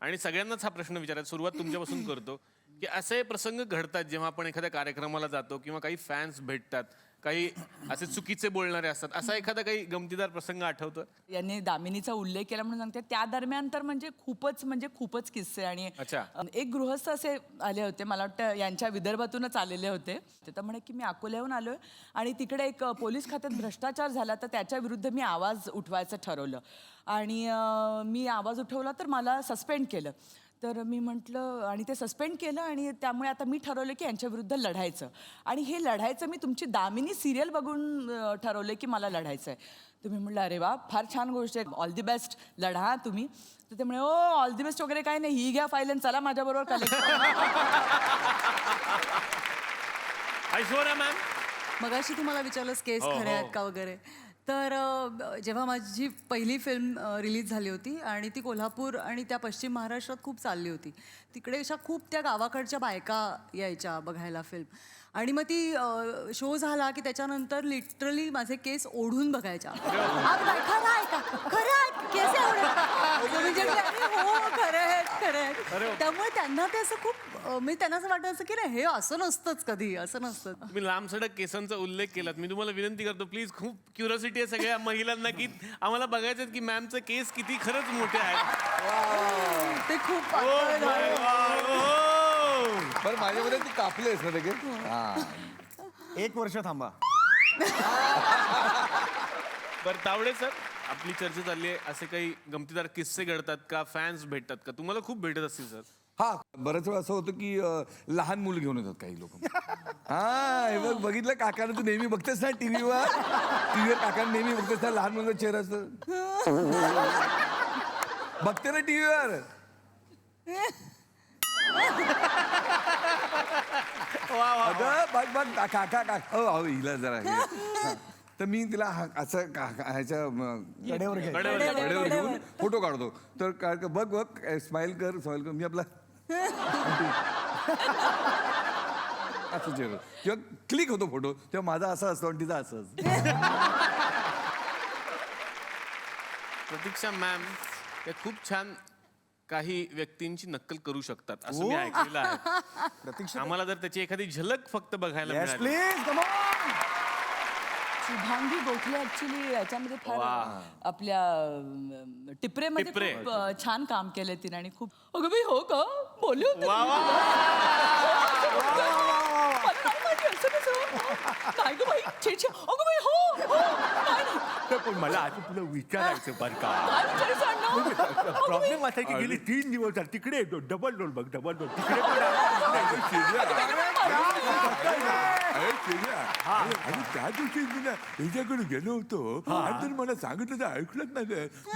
आणि सगळ्यांनाच हा प्रश्न विचारायचा, सुरुवात तुमच्यापासून करतो की असे प्रसंग घडतात जेव्हा आपण एखाद्या कार्यक्रमाला जातो किंवा काही फॅन्स भेटतात, काही असे चुकीचे बोलणारे असतात, असा एखादा काही गमतीदार प्रसंग आठवतो? यांनी दामिनीचा उल्लेख केला म्हणून सांगते. त्या दरम्यान तर म्हणजे खूपच किस्से. आणि अच्छा. एक गृहस्थ असे आले होते, मला वाटतं यांच्या विदर्भातूनच आलेले होते. ते तर म्हणे की मी अकोल्याहून आलोय आणि तिकडे एक पोलीस खात्यात भ्रष्टाचार झाला तर त्याच्या विरुद्ध मी आवाज उठवायचं ठरवलं आणि मी आवाज उठवला तर मला सस्पेंड केलं. तर मी म्हटलं आणि ते सस्पेंड केलं आणि त्यामुळे आता मी ठरवलं की यांच्या विरुद्ध लढायचं. आणि हे लढायचं मी तुमची दामिनी सिरियल बघून ठरवलं की मला लढायचं आहे. तुम्ही म्हटलं अरे वा फार छान गोष्ट आहे, ऑल दी बेस्ट, लढा तुम्ही. तर ते म्हणे ओ ऑल दी बेस्ट वगैरे काय नाही, ही घ्या फाईल आणि चला माझ्याबरोबर कलेक्ट. ऐश्वर्या मॅम. मगाशी तुम्हाला विचारलंस केस हो, खरे हो. आहेत का वगैरे. तर जेव्हा माझी पहिली फिल्म रिलीज झाली होती आणि ती कोल्हापूर आणि त्या पश्चिम महाराष्ट्रात खूप चालली होती, तिकडे अशा खूप त्या गावाकडच्या बायका यायच्या बघायला फिल्म. आणि मग ती शो झाला की त्याच्यानंतर लिटरली माझे केस ओढून बघायच्या. "आप काय खरं आहे का? खरं आहे का? केस एवढे?" म्हणजे मी, "अरे हो, खरं आहे, खरं आहे." त्यामुळे त्यांना ते असं खूप म्हणजे त्यांना असं वाटायचं की नाही, हे असं नसतंच कधी, असं नसतं. तुम्ही लांबसडक केसांचा उल्लेख केलात. मी तुम्हाला विनंती करतो प्लीज, खूप क्युरियोसिटी आहे सगळ्या महिलांना की आम्हाला बघायचं की मॅमचे केस किती खरंच मोठे आहेत. ते खूप Oh पातळ my झालं. God. Oh. बरं माझ्यामध्ये ती कापलेस ना ते केस? हा. 1 वर्ष थांबा. बरं तावडे सर, आपली चर्चा चालली आहे. असे काही गमतीदार किस्से घडतात का? फॅन्स भेटतात का? तुम्हाला खूप भेटत असतील सर. हा बऱ्याच वेळा असं होतं की लहान मुलं घेऊन येतात काही लोक. हा हे बघ, बघितलं काकानं, तू नेहमी बघतेस ना टीव्हीवर काकानं नेहमी बघतेस ना लहान मुलांचा चेहरा असतं. बघते ना टीव्हीवर. अगं बघ बघ काका काका अहो हिला जरा हे. हा. तर मी तिला असं ह्याच्या कडेवर घेऊन फोटो काढतो. तर बघ बघ स्माइल कर स्माइल कर. मी आपला असं चेहरा किंवा क्लिक होतो फोटो तेव्हा माझा असा असतो आणि तिचा असं असतं. प्रतीक्षा मॅम ते खूप छान काही व्यक्तींची नक्कल करू शकतात असं मी ऐकलेलं आहे. आम्हाला जर त्याची एखादी झलक फक्त बघायला येस मिळाली. Please come on. Shubhangi Gokhale actually याच्यामध्ये फार आपल्या टिपरेमध्ये टिपरे. खूप छान काम केलं तिने आणि खूप अगं बाई हो का बोलले होते वा, वा, मला नाही माहिती असं कसं. नाही गं बाई छे छे अगं बाई हो हो नाही, नाही. पण मला आता तुला विचारायचं बरं का. काय विचारायचं अण्णा? प्रॉब्लेम असा की गेली 3 दिवस झाले तिकडे डबल रोल बघ डबल रोल तिकडे पण आणि त्या दिवशी मी ना हिच्याकडे गेलो होतो आणि तर मला सांगितलं तर ऐकलंच नाही.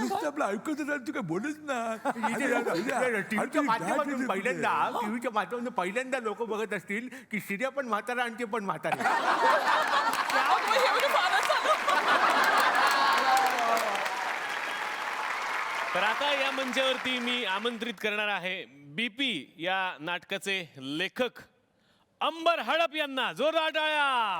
नुसतं आपलं ऐकत तू काय बोलच ना. टीव्हीच्या माध्यमातून पहिल्यांदा लोक बघत असतील की शिर्या पण म्हातारा आणि ते पण म्हातारे. अगं बाई, एवढं फारच झालं. तर आता या मंचावरती मी आमंत्रित करणार आहे BP या नाटकाचे लेखक अंबर हडप यांना. जोरदार टाळ्या.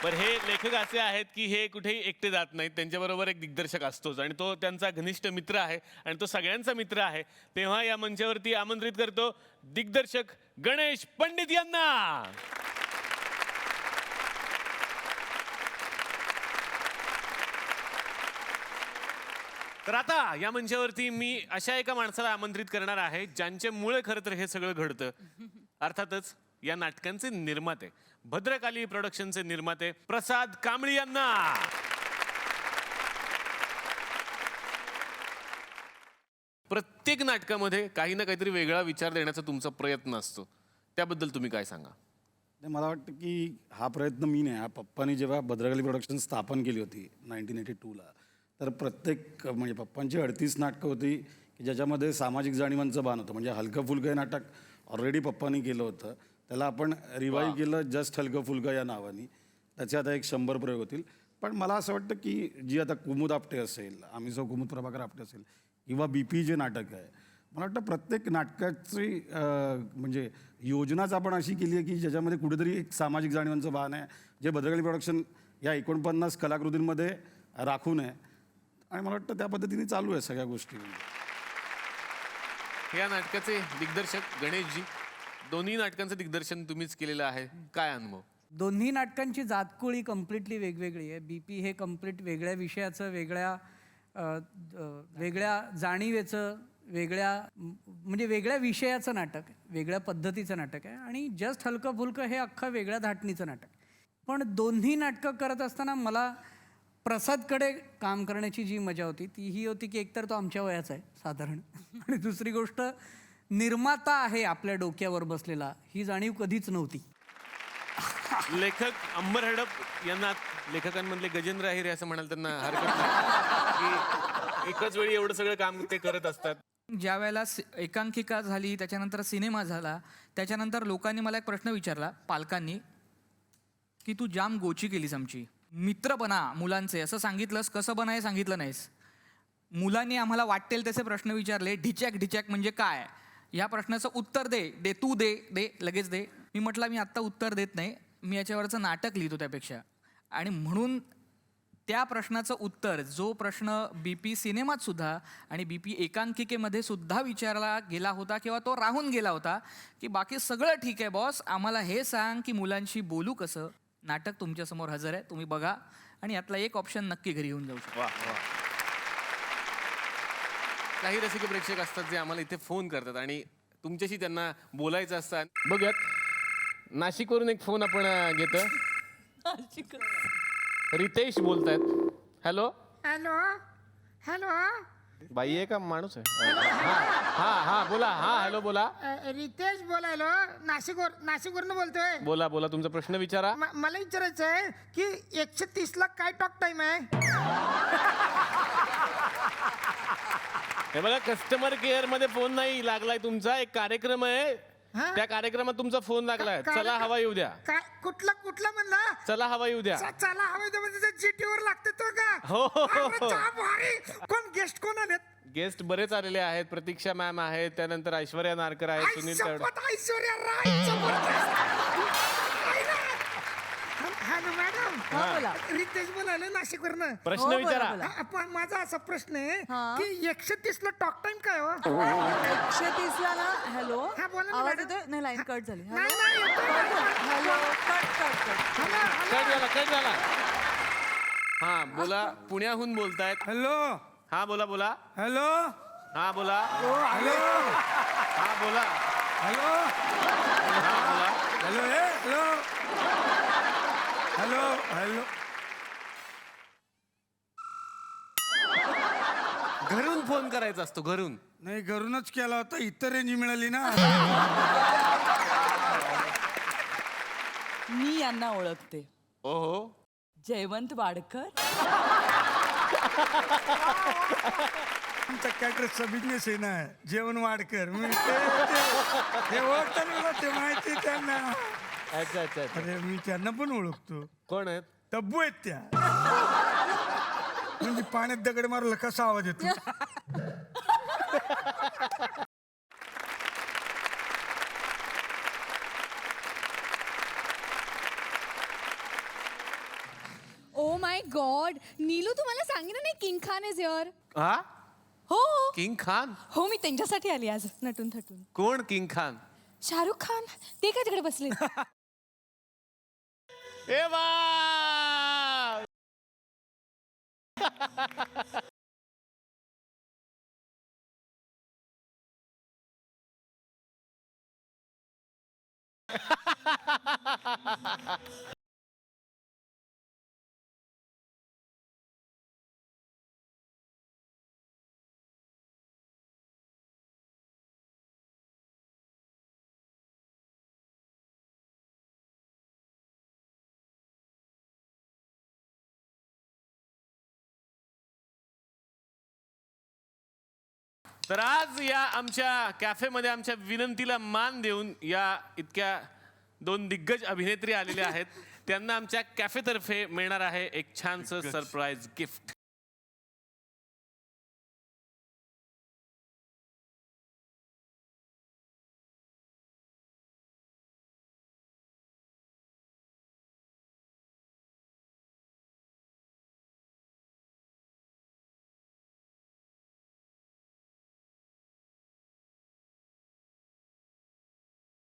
पण हे लेखक असे आहेत की हे कुठेही एकटे जात नाहीत. त्यांच्याबरोबर एक दिग्दर्शक असतोच आणि तो त्यांचा घनिष्ठ मित्र आहे आणि तो सगळ्यांचा मित्र आहे. तेव्हा या मंचावरती आमंत्रित करतो दिग्दर्शक गणेश पंडित यांना. तर आता या मंचावरती मी अशा एका माणसाला आमंत्रित करणार आहे ज्यांच्यामुळे खरं तर हे सगळं घडतं. अर्थातच या नाटकांचे निर्माते, भद्रकाली प्रोडक्शनचे निर्माते प्रसाद कांबळी यांना. प्रत्येक नाटकामध्ये काही ना काहीतरी वेगळा विचार देण्याचा तुमचा प्रयत्न असतो. त्याबद्दल तुम्ही काय सांगा? मला वाटतं की हा प्रयत्न मी नाही, हा पप्पांनी जेव्हा भद्रकाली प्रोडक्शन स्थापन केली होती 1982ला, तर प्रत्येक म्हणजे पप्पांची 38 नाटकं होती की ज्याच्यामध्ये सामाजिक जाणीवांचं भान होतं. म्हणजे हलकं फुलकं हे नाटक ऑलरेडी पप्पांनी केलं होतं, त्याला आपण रिवाईव्ह केलं जस्ट हलकं फुलकं या नावाने. त्याचे आता एक 100 प्रयोग होतील. पण मला असं वाटतं की जी आता कुमुद आपटे असेल, आम्ही जो कुमुद प्रभाकर आपटे असेल किंवा BP जे नाटक आहे, मला वाटतं प्रत्येक नाटकाची म्हणजे योजनाच आपण अशी केली आहे की ज्याच्यामध्ये कुठेतरी एक सामाजिक जाणीवांचं भान आहे, जे भद्रकाली प्रोडक्शन या 49 कलाकृतींमध्ये राखून आहे. आणि मला वाटतं त्या पद्धतीने चालू आहे सगळ्या गोष्टी. या नाटकाचे दिग्दर्शक गणेशजी, दोन्ही नाटकांचं दिग्दर्शन तुम्हीच केलेलं आहे. काय अनुभव? दोन्ही नाटकांची जातकुळी कम्प्लिटली वेगवेगळी आहे. BP हे कम्प्लीट वेगळ्या विषयाचं, वेगळ्या जाणीवेचं, म्हणजे वेगळ्या विषयाचं नाटक आहे, वेगळ्या पद्धतीचं नाटक आहे. आणि जस्ट हलकं फुलकं हे अख्खं वेगळ्या धाटणीचं नाटक. पण दोन्ही नाटकं करत असताना मला प्रसादकडे काम करण्याची जी मजा होती ती ही होती की एकतर तो आमच्या वयाचा आहे साधारण, आणि दुसरी गोष्ट निर्माता आहे आपल्या डोक्यावर बसलेला, ही जाणीव कधीच नव्हती. लेखक अंबर हडप यांना लेखकांमधले गजेंद्र अहिरे असं म्हणाल त्यांना हरकत नाही की एकच वेळी एवढं सगळं काम ते करत असतात. ज्या वेळेला एकांकिका झाली, त्याच्यानंतर सिनेमा झाला, त्याच्यानंतर लोकांनी मला एक प्रश्न विचारला, पालकांनी, की तू जाम गोची केलीस आमची, मित्र बना मुलांचे असं सांगितलंस, कसं बना हे सांगितलं नाहीस. मुलांनी आम्हाला वाटेल तसे प्रश्न विचारले, ढिचॅक ढिचॅक म्हणजे काय, या प्रश्नाचं उत्तर दे तू दे लगेच दे. मी म्हटलं मी आत्ता उत्तर देत नाही, मी याच्यावरचं नाटक लिहितो त्यापेक्षा. आणि म्हणून त्या प्रश्नाचं उत्तर, जो प्रश्न BP सिनेमात सुद्धा आणि BP एकांकिकेमध्ये सुद्धा विचारला गेला होता किंवा तो राहून गेला होता, की बाकी सगळं ठीक आहे बॉस, आम्हाला हे सांग की मुलांशी बोलू कसं. नाटक तुमच्यासमोर हजर आहे, तुम्ही बघा आणि यातला एक ऑप्शन नक्की घरी येऊन जाऊ शकतो. काही रसिक प्रेक्षक असतात जे आम्हाला इथे फोन करतात आणि तुमच्याशी त्यांना बोलायचं असतं. बघूयात, नाशिकवरून एक फोन आपण घेतो. रितेश बोलतायत. हॅलो हॅलो बाई आहे का माणूस आहे? हा बोला. हॅलो बोला. रितेश बोलायलो, नाशिकवरून बोलतोय. बोला तुमचा प्रश्न विचारा. मला विचारायचं आहे की 130 ला काय टॉक टाइम आहे? हे बघा, कस्टमर केअर मध्ये फोन नाही लागलाय तुमचा, एक कार्यक्रम आहे, त्या कार्यक्रमात तुमचा फोन लागलाय. चला हवा येऊ द्या. कुठला म्हणला? चला हवा येऊ द्या. चला हवा म्हणजे GT वर लागते तो का? हो. अरे चा भारी. कोण गेस्ट कोण आलेत? गेस्ट बरेच आलेले आहेत. प्रतीक्षा मॅम आहेत, त्यानंतर ऐश्वर्या नारकर आहेत, सुनील तावडे. ऐश्वर्या राय जबरदस्त. Hello madam. रितेश बोलायला नाशिकवरनं. प्रश्न विचारा. माझा असा प्रश्न आहे की 130 ला टॉक टाइम काय हो? 130 ला ना. हॅलो, हा, बोला ना, आवाज मॅडम. येतोय? नाही, लाईन कट झाली. नाही, नाही, येतोय. Hello, cut. कट झाला. हा बोला, पुण्याहून बोलतायत. हॅलो. हा बोला. हॅलो. हा बोला. हॅलो. हा बोला. हॅलो. हा बोला. हॅलो. घरून फोन करायचा असतो, घरून. नाही, घरूनच केला होता, इतर रेंज मिळाली ना. मी यांना ओळखते. ओहो. जयवंत वाडकर. आमचा कॅटरसचा बिझनेस आहे ना, जेवण वाडकर. मी ते ओळखताना ते माहिती त्यांना. अच्छा. अरे मी त्यांना पण ओळखतो. कोण आहेत? तब्बू आहेत त्या. म्हणजे पाण्यात दगड मारला कसा आवाज येतो. ओ माय गॉड, नीलू तुम्हाला सांगितलं नाही किंग खान इज हिअर. हा, हो किंग खान. हो, मी त्यांच्यासाठी आली आज नटून थटून. कोण किंग खान? शाहरुख खान. ते काय तिकडे बसले? ए वा. तर आज या आमच्या कॅफेमध्ये आमच्या विनंतीला मान देऊन या इतक्या 2 दिग्गज अभिनेत्री आलेल्या आहेत. त्यांना आमच्या कॅफेतर्फे मिळणार आहे एक छानसं सरप्राईज गिफ्ट.